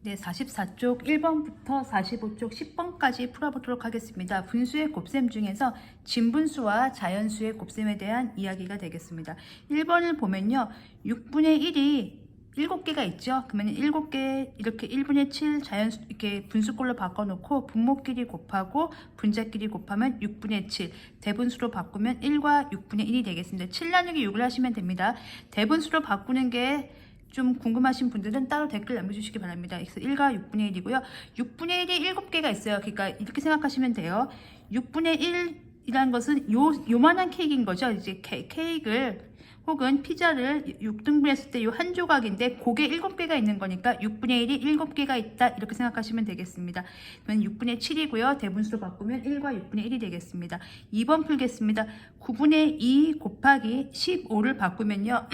네, 44쪽 1번부터 45쪽 10번까지 풀어보도록 하겠습니다. 분수의 곱셈 중에서 진분수와 자연수의 곱셈에 대한 이야기가 되겠습니다. 1번을 보면요. 6분의 1이 7개가 있죠. 그러면 7개 이렇게 1분의 7 자연수 이렇게 분수꼴로 바꿔놓고 분모끼리 곱하고 분자끼리 곱하면 6분의 7 대분수로 바꾸면 1과 6분의 1이 되겠습니다. 7 나누기 6을 하시면 됩니다. 대분수로 바꾸는 게 좀 궁금하신 분들은 따로 댓글 남겨주시기 바랍니다. 그래서 1과 6분의 1이고요. 6분의 1이 7개가 있어요. 그러니까 이렇게 생각하시면 돼요. 6분의 1이라는 것은 요만한 케이크인 거죠. 이제 케이크를 혹은 피자를 6등분 했을 때 요 한 조각인데 그게 7개가 있는 거니까 6분의 1이 7개가 있다 이렇게 생각하시면 되겠습니다. 그러면 6분의 7이고요. 대분수로 바꾸면 1과 6분의 1이 되겠습니다. 2번 풀겠습니다. 9분의 2 곱하기 15를 바꾸면요.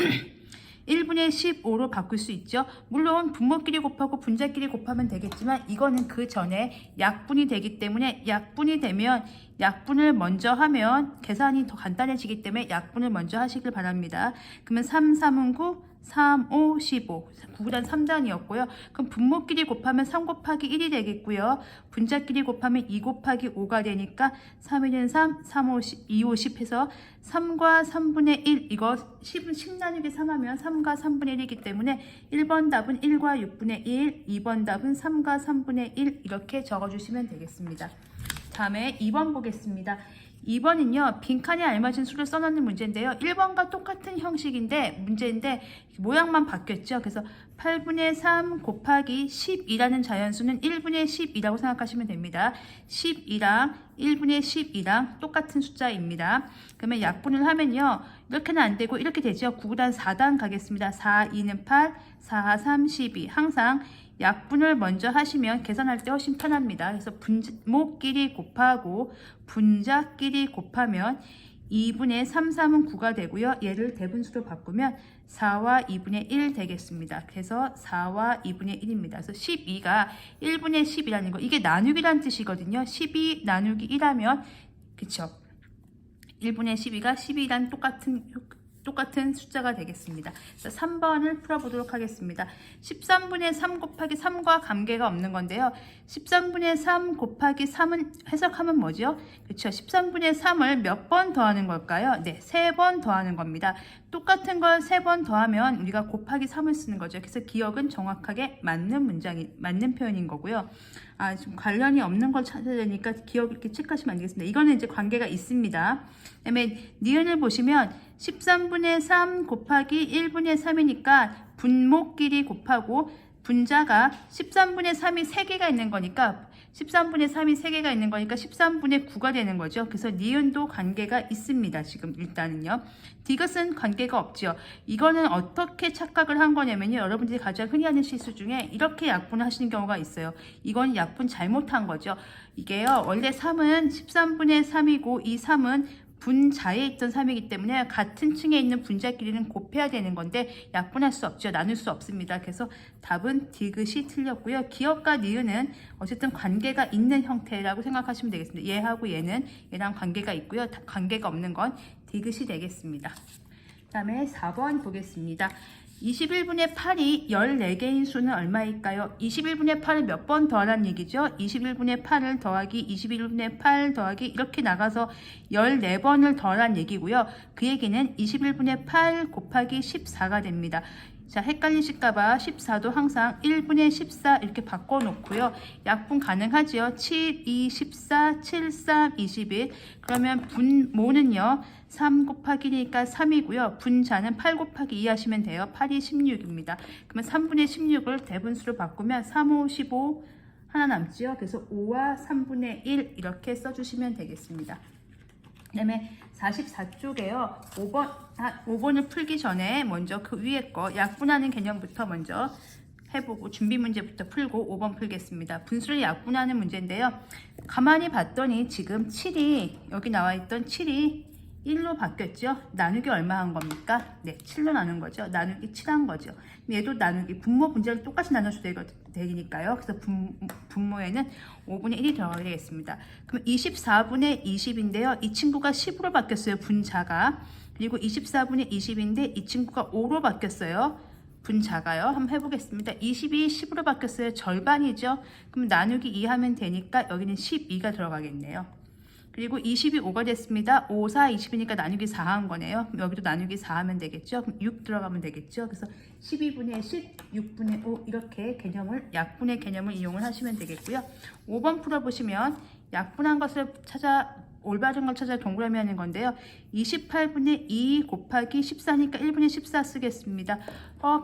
1분의 15로 바꿀 수 있죠. 물론 분모끼리 곱하고 분자끼리 곱하면 되겠지만 이거는 그 전에 약분이 되기 때문에 약분이 되면 약분을 먼저 하면 계산이 더 간단해지기 때문에 약분을 먼저 하시길 바랍니다. 그러면 3, 3은 9, 3, 5, 15. 9단 3단이었고요. 그럼 분모끼리 곱하면 3 곱하기 1이 되겠고요. 분자끼리 곱하면 2 곱하기 5가 되니까 3, 1은 3, 3, 5, 10, 2, 5, 10 해서 3과 3분의 1 이거 10 나누기 3하면 3과 3분의 1이기 때문에 1번 답은 1과 6분의 1, 2번 답은 3과 3분의 1 이렇게 적어주시면 되겠습니다. 다음에 2번 보겠습니다. 2번은요. 빈칸에 알맞은 수를 써놓는 문제인데요. 1번과 똑같은 형식인데 문제인데 모양만 바뀌었죠. 그래서 8분의 3 곱하기 10이라는 자연수는 1분의 10이라고 생각하시면 됩니다. 10이랑 1분의 10이랑 똑같은 숫자입니다. 그러면 약분을 하면요. 이렇게는 안 되고 이렇게 되죠. 9단 4단 가겠습니다. 4, 2는 8, 4, 3, 12. 항상 약분을 먼저 하시면 계산할 때 훨씬 편합니다. 그래서 분모끼리 곱하고 분자끼리 곱하면 2분의 3, 3은 9가 되고요. 얘를 대분수로 바꾸면 4와 2분의 1 되겠습니다. 그래서 4와 2분의 1입니다. 그래서 12가 1분의 10이라는 거 이게 나누기란 뜻이거든요. 12 나누기 1하면 그쵸? 1분의 12가 12랑 똑같은 숫자가 되겠습니다. 3번을 풀어보도록 하겠습니다. 13분의 3 곱하기 3과 관계가 없는 건데요. 13분의 3 곱하기 3은 해석하면 뭐죠? 그렇죠. 13분의 3을 몇 번 더하는 걸까요? 네, 3번 더하는 겁니다. 똑같은 걸 3번 더하면 우리가 곱하기 3을 쓰는 거죠. 그래서 기억은 정확하게 맞는 표현인 거고요. 지금 관련이 없는 걸 찾아야 되니까 기억 이렇게 체크하시면 안 되겠습니다. 이거는 이제 관계가 있습니다. 그다음에 니은을 보시면 13분의 3 곱하기 1분의 3이니까 분모끼리 곱하고 분자가 13분의 3이 3개가 있는 거니까 13분의 3이 3개가 있는 거니까 13분의 9가 되는 거죠. 그래서 니은도 관계가 있습니다. 지금 일단은요. 디귿은 관계가 없죠. 이거는 어떻게 착각을 한 거냐면요. 여러분들이 가장 흔히 하는 실수 중에 이렇게 약분을 하시는 경우가 있어요. 이건 약분 잘못한 거죠. 이게요. 원래 3은 13분의 3이고 이 3은 분자에 있던 3이기 때문에 같은 층에 있는 분자끼리는 곱해야 되는 건데 약분할 수 없죠. 나눌 수 없습니다. 그래서 답은 디귿이 틀렸고요. 기억과 니은은 어쨌든 관계가 있는 형태라고 생각하시면 되겠습니다. 얘하고 얘랑 관계가 있고요. 관계가 없는 건 디귿이 되겠습니다. 그 다음에 4번 보겠습니다. 21분의 8이 14개인 수는 얼마일까요? 21분의 8을 몇 번 더하라는 얘기죠? 21분의 8을 더하기 21분의 8 더하기 이렇게 나가서 14번을 더하라는 얘기고요. 그 얘기는 21분의 8 곱하기 14가 됩니다. 자, 헷갈리실까봐 14도 항상 1분의 14 이렇게 바꿔놓고요. 약분 가능하죠. 7, 2, 14, 7, 3, 21. 그러면 분모는요. 3 곱하기 1이니까 3이고요. 분자는 8 곱하기 2 하시면 돼요. 8이 16입니다. 그러면 3분의 16을 대분수로 바꾸면 3, 5, 15 하나 남지요. 그래서 5와 3분의 1 이렇게 써주시면 되겠습니다. 그 다음에 44쪽에요. 5번을 풀기 전에 먼저 그 위에 거 약분하는 개념부터 먼저 해보고 준비 문제부터 풀고 5번 풀겠습니다. 분수를 약분하는 문제인데요. 가만히 봤더니 지금 7이 여기 나와 있던 7이 1로 바뀌었죠. 나누기 얼마 한 겁니까? 네, 7로 나눈 거죠. 나누기 7 한 거죠. 얘도 나누기 분모 분자를 똑같이 나눠줘야 되니까요. 그래서 분모에는 5분의 1이 들어가게 되겠습니다. 그럼 24분의 20인데요. 이 친구가 10으로 바뀌었어요. 분자가. 그리고 24분의 20인데 이 친구가 5로 바뀌었어요. 분 작아요. 한번 해보겠습니다. 20이 10으로 바뀌었어요. 절반이죠. 그럼 나누기 2 하면 되니까 여기는 12가 들어가겠네요. 그리고 20이 5가 됐습니다. 5, 4, 20이니까 나누기 4 한 거네요. 그럼 여기도 나누기 4 하면 되겠죠. 그럼 6 들어가면 되겠죠. 그래서 12분의 10, 6분의 5 이렇게 개념을 약분의 개념을 이용을 하시면 되겠고요. 5번 풀어보시면 약분한 것을 찾아 올바른 걸 찾아 동그라미 하는 건데요. 28분의 2 곱하기 14니까 1분의 14 쓰겠습니다.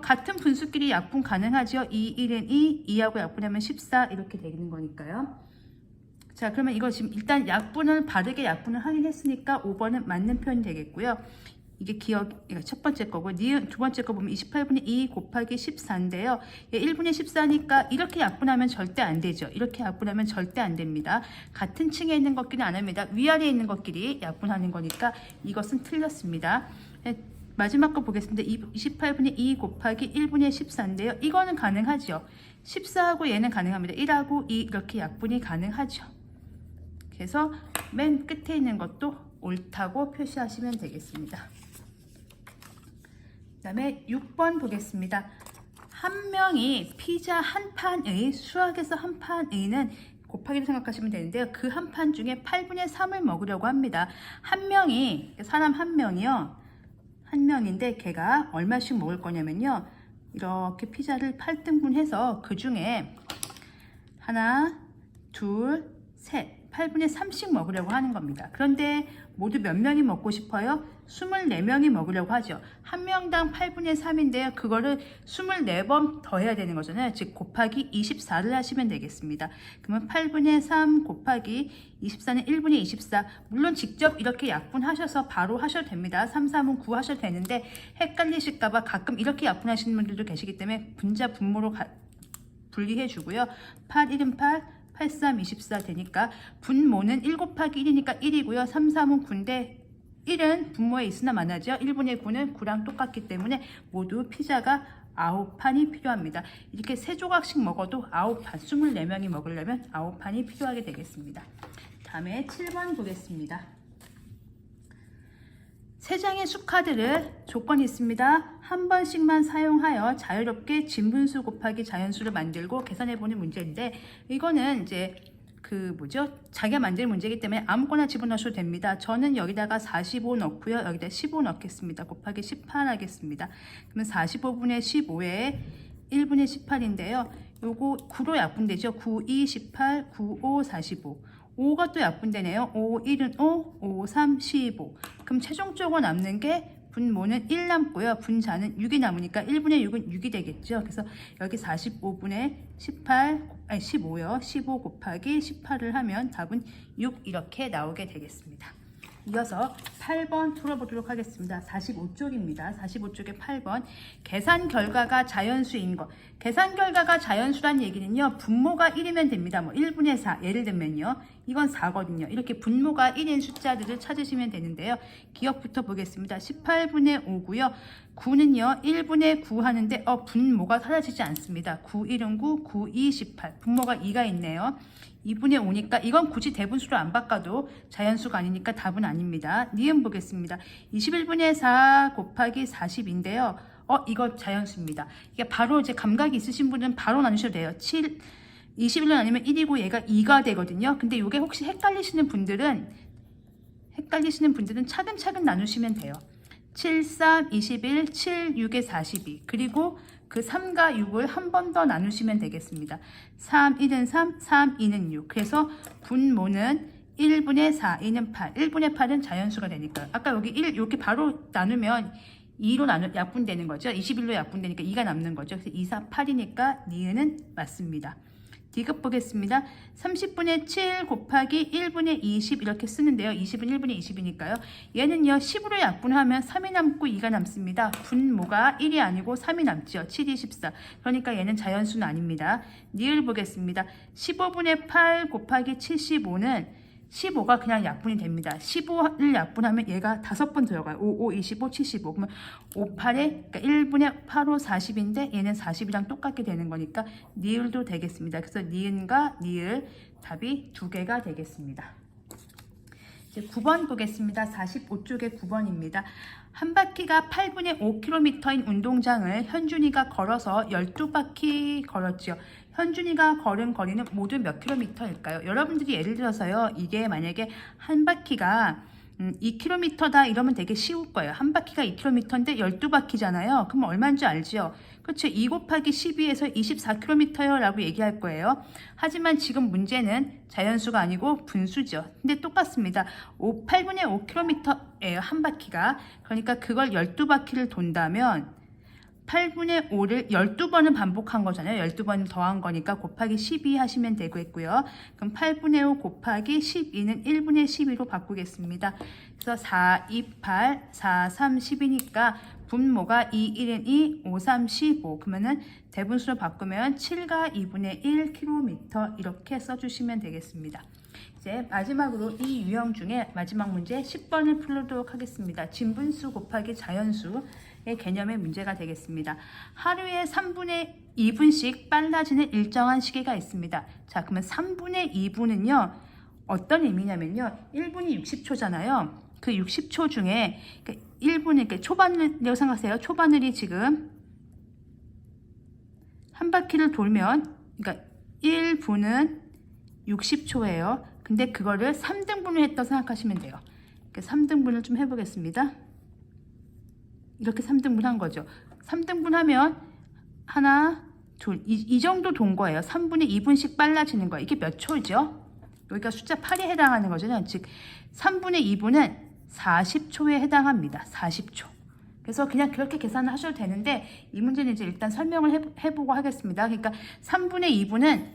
같은 분수끼리 약분 가능하죠. 2, 1은 2, 2하고 약분하면 14 이렇게 되는 거니까요. 자, 그러면 이거 지금 일단 약분을 바르게 약분을 하긴 했으니까 5번은 맞는 표현이 되겠고요. 이게 이거 첫 번째 거고, 두 번째 거 보면 28분의 2 곱하기 14인데요. 1분의 14니까 이렇게 약분하면 절대 안 되죠. 이렇게 약분하면 절대 안 됩니다. 같은 층에 있는 것끼리 안 합니다. 위아래에 있는 것끼리 약분하는 거니까 이것은 틀렸습니다. 마지막 거 보겠습니다. 28분의 2 곱하기 1분의 14인데요. 이거는 가능하죠. 14하고 얘는 가능합니다. 1하고 2 이렇게 약분이 가능하죠. 그래서 맨 끝에 있는 것도 옳다고 표시하시면 되겠습니다. 그 다음에 6번 보겠습니다. 한 명이 피자 한 판의 수학에서 한 판의는 곱하기로 생각하시면 되는데요. 그 한 판 중에 8분의 3을 먹으려고 합니다. 한 명이 사람 한 명이요. 한 명인데 걔가 얼마씩 먹을 거냐면요. 이렇게 피자를 8등분 해서 그 중에 하나, 둘, 셋 8분의 3씩 먹으려고 하는 겁니다. 그런데 모두 몇 명이 먹고 싶어요? 24명이 먹으려고 하죠. 한 명당 8분의 3인데요. 그거를 24번 더 해야 되는 거잖아요. 즉 곱하기 24를 하시면 되겠습니다. 그러면 8분의 3 곱하기 24는 1분의 24. 물론 직접 이렇게 약분하셔서 바로 하셔도 됩니다. 3, 3은 9 하셔도 되는데 헷갈리실까봐 가끔 이렇게 약분하시는 분들도 계시기 때문에 분자 분모로 분리해 주고요. 8, 1은 8, 8, 3, 24 되니까 분모는 1 곱하기 1이니까 1이고요. 3, 3은 9인데 1은 분모에 있으나 마나죠. 1분의 9는 9랑 똑같기 때문에 모두 피자가 9판이 필요합니다. 이렇게 3조각씩 먹어도 9판, 24명이 먹으려면 9판이 필요하게 되겠습니다. 다음에 7번 보겠습니다. 3장의 수카드를 조건이 있습니다. 한 번씩만 사용하여 자유롭게 진분수 곱하기 자연수를 만들고 계산해보는 문제인데, 이거는 이제 자기가 만들 문제이기 때문에 아무거나 집어넣으셔도 됩니다. 저는 여기다가 45 넣고요. 여기다 15 넣겠습니다. 곱하기 18 하겠습니다. 그러면 45분의 15에 1분의 18인데요. 요거 9로 약분되죠. 9, 2, 18, 9, 5, 45. 5가 또 약분되네요. 5, 1은 5, 5, 3, 15. 그럼 최종적으로 남는 게 분모는 1 남고요. 분자는 6이 남으니까 1분의 6은 6이 되겠죠. 그래서 여기 45분의 15요. 15 곱하기 18을 하면 답은 6 이렇게 나오게 되겠습니다. 이어서 8번 풀어보도록 하겠습니다. 45쪽입니다. 45쪽에 8번. 계산 결과가 자연수인 것. 계산 결과가 자연수란 얘기는요. 분모가 1이면 됩니다. 1분의 4 예를 들면요. 이건 4거든요. 이렇게 분모가 1인 숫자들을 찾으시면 되는데요. 기억부터 보겠습니다. 18분의 5고요. 9는요. 1분의 9 하는데 분모가 사라지지 않습니다. 9, 1은 9, 9, 2, 18. 분모가 2가 있네요. 2분의 5니까 이건 굳이 대분수로 안 바꿔도 자연수가 아니니까 답은 아닙니다. 니은 보겠습니다. 21분의 4 곱하기 40인데요. 이거 자연수입니다. 이게 바로 이제 감각이 있으신 분은 바로 나누셔도 돼요. 21은 아니면 1이고 얘가 2가 되거든요. 근데 이게 혹시 헷갈리시는 분들은 차근차근 나누시면 돼요. 7, 3, 21, 7, 6에 42. 그리고 그 3과 6을 한 번 더 나누시면 되겠습니다. 3, 1은 3, 3, 2는 6. 그래서 분모는 1분의 4, 2는 8. 1분의 8은 자연수가 되니까요. 아까 여기 1 이렇게 바로 나누면 2로 약분되는 거죠. 21로 약분되니까 2가 남는 거죠. 그래서 2, 4, 8이니까 니은은 맞습니다. D급 보겠습니다. 30분의 7 곱하기 1분의 20 이렇게 쓰는데요. 20은 1분의 20이니까요. 얘는요. 10으로 약분하면 3이 남고 2가 남습니다. 분모가 1이 아니고 3이 남죠. 7, 2, 14. 그러니까 얘는 자연수는 아닙니다. 니을 보겠습니다. 15분의 8 곱하기 75는 15가 그냥 약분이 됩니다. 15를 약분하면 얘가 5번 들어가요. 5, 5, 25, 75. 그러면 5, 8에, 그러니까 1분의 8, 5, 40인데 얘는 40이랑 똑같게 되는 거니까 니을도 되겠습니다. 그래서 니은과 니을 답이 2개가 되겠습니다. 이제 9번 보겠습니다. 45쪽의 9번입니다. 한 바퀴가 8분의 5km인 운동장을 현준이가 걸어서 12바퀴 걸었죠. 현준이가 걸은 거리는 모두 몇 킬로미터일까요? 여러분들이 예를 들어서요. 이게 만약에 한 바퀴가 2km다 이러면 되게 쉬울 거예요. 한 바퀴가 2km인데 12바퀴잖아요. 그럼 얼마인 줄 알죠? 그렇죠. 2 곱하기 12에서 24km요 라고 얘기할 거예요. 하지만 지금 문제는 자연수가 아니고 분수죠. 근데 똑같습니다. 8분의 5km예요. 한 바퀴가. 그러니까 그걸 12바퀴를 돈다면 8분의 5를 12번은 반복한 거잖아요. 12번 더한 거니까 곱하기 12 하시면 되겠고요. 그럼 8분의 5 곱하기 12는 1분의 12로 바꾸겠습니다. 그래서 4, 2, 8, 4, 3, 10이니까 분모가 2, 1은 2, 5, 3, 15. 그러면은 대분수로 바꾸면 7과 2분의 1km 이렇게 써주시면 되겠습니다. 이제 마지막으로 이 유형 중에 마지막 문제 10번을 풀도록 하겠습니다. 진분수 곱하기 자연수의 개념의 문제가 되겠습니다. 하루에 3분의 2분씩 빨라지는 일정한 시계가 있습니다. 자, 그러면 3분의 2분은요. 어떤 의미냐면요. 1분이 60초잖아요. 그 60초 중에 1분, 이렇게 초바늘이라고 생각하세요. 초바늘이 지금 한 바퀴를 돌면, 그러니까 1분은 60초예요. 근데 그거를 3등분을 했다고 생각하시면 돼요. 3등분을 좀 해보겠습니다. 이렇게 3등분 한 거죠. 3등분 하면 하나, 둘, 이 정도 돈 거예요. 3분의 2분씩 빨라지는 거예요. 이게 몇 초죠? 여기가 숫자 8에 해당하는 거잖아요. 즉 3분의 2분은 40초에 해당합니다. 40초. 그래서 그냥 그렇게 계산을 하셔도 되는데 이 문제는 이제 일단 설명을 해보고 하겠습니다. 그러니까 3분의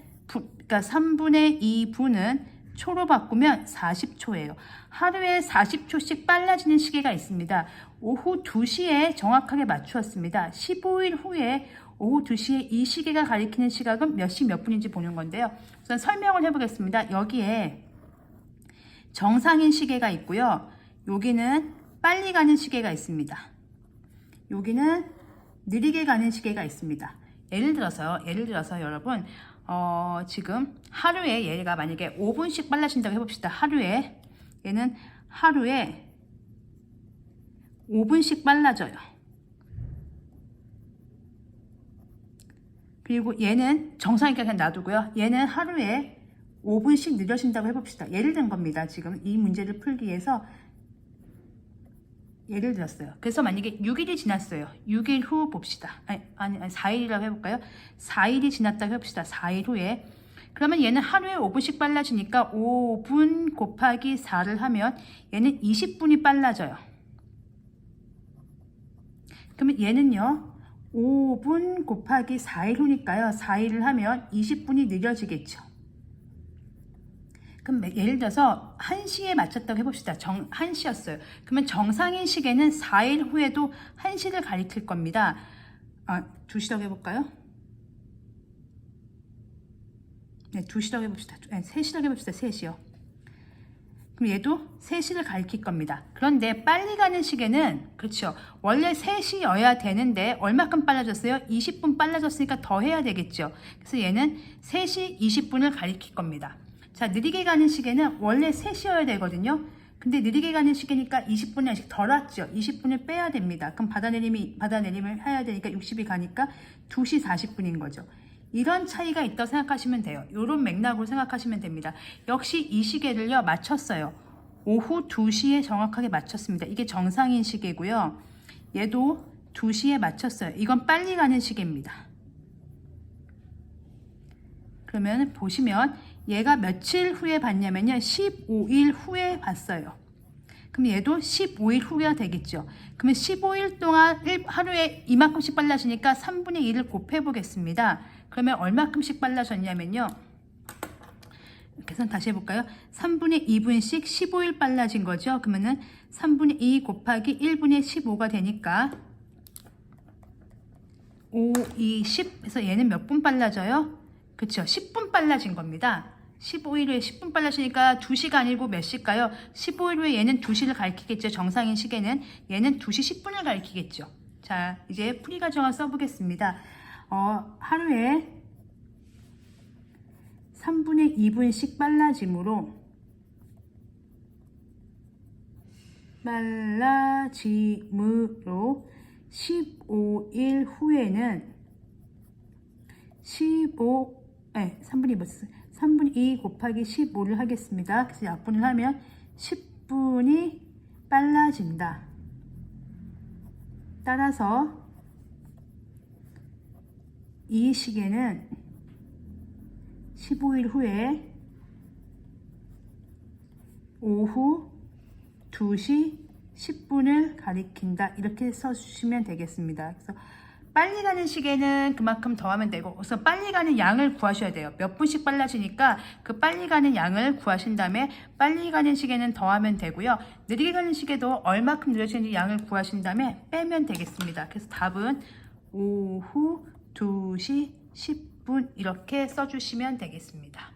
2분은 초로 바꾸면 40초예요. 하루에 40초씩 빨라지는 시계가 있습니다. 오후 2시에 정확하게 맞추었습니다. 15일 후에 오후 2시에 이 시계가 가리키는 시각은 몇 시 몇 분인지 보는 건데요. 우선 설명을 해보겠습니다. 여기에 정상인 시계가 있고요. 여기는 빨리 가는 시계가 있습니다. 여기는 느리게 가는 시계가 있습니다. 예를 들어서 여러분 지금 하루에 얘가 만약에 5분씩 빨라진다고 해봅시다. 얘는 하루에 5분씩 빨라져요. 그리고 얘는 정상이니까 그냥 놔두고요. 얘는 하루에 5분씩 느려진다고 해봅시다. 예를 든 겁니다. 지금 이 문제를 풀기 위해서 예를 들었어요. 그래서 만약에 6일이 지났어요. 6일 후 봅시다. 아니 4일이라고 해볼까요? 4일이 지났다고 해봅시다. 4일 후에. 그러면 얘는 하루에 5분씩 빨라지니까 5분 곱하기 4를 하면 얘는 20분이 빨라져요. 그러면 얘는요. 5분 곱하기 4일 후니까요. 4일을 하면 20분이 느려지겠죠. 그럼 예를 들어서 1시에 맞췄다고 해봅시다. 1시였어요. 그러면 정상인 시계는 4일 후에도 1시를 가리킬 겁니다. 2시라고 해볼까요? 네, 2시라고 해봅시다. 3시라고 해봅시다. 3시요. 그럼 얘도 3시를 가리킬 겁니다. 그런데 빨리 가는 시계는 그렇죠. 원래 3시여야 되는데 얼마큼 빨라졌어요? 20분 빨라졌으니까 더 해야 되겠죠. 그래서 얘는 3시 20분을 가리킬 겁니다. 자, 느리게 가는 시계는 원래 3시여야 되거든요. 근데 느리게 가는 시계니까 20분이 아직 덜 왔죠. 20분을 빼야 됩니다. 그럼 받아내림을 해야 되니까 60이 가니까 2시 40분인 거죠. 이런 차이가 있다고 생각하시면 돼요. 이런 맥락으로 생각하시면 됩니다. 역시 이 시계를요 맞췄어요. 오후 2시에 정확하게 맞췄습니다. 이게 정상인 시계고요. 얘도 2시에 맞췄어요. 이건 빨리 가는 시계입니다. 그러면 보시면 얘가 며칠 후에 봤냐면요. 15일 후에 봤어요. 그럼 얘도 15일 후가 되겠죠. 그러면 15일 동안 하루에 이만큼씩 빨라지니까 3분의 1을 곱해 보겠습니다. 그러면 얼마큼씩 빨라졌냐면요. 계산 다시 해볼까요? 3분의 2분씩 15일 빨라진 거죠. 그러면은 3분의 2 곱하기 1분의 15가 되니까 5, 2, 10 해서 얘는 몇 분 빨라져요? 그렇죠. 10분 빨라진 겁니다. 15일 후에 10분 빨라지니까 2시가 아니고 몇 시일까요? 15일 후에 얘는 2시를 가리키겠죠. 정상인 시계는 얘는 2시 10분을 가리키겠죠. 자, 이제 풀이 과정을 써보겠습니다. 하루에 3분의 2분씩 빨라짐으로 빨라짐으로 15일 후에는 3분의 2 곱하기 15를 하겠습니다. 그래서 약분을 하면 10분이 빨라진다. 따라서 이 시계는 15일 후에 오후 2시 10분을 가리킨다. 이렇게 써주시면 되겠습니다. 그래서 빨리 가는 시계는 그만큼 더하면 되고, 그래서 빨리 가는 양을 구하셔야 돼요. 몇 분씩 빨라지니까 그 빨리 가는 양을 구하신 다음에 빨리 가는 시계는 더하면 되고요. 느리게 가는 시계도 얼마큼 느려지는지 양을 구하신 다음에 빼면 되겠습니다. 그래서 답은 오후 2시 10분 이렇게 써주시면 되겠습니다.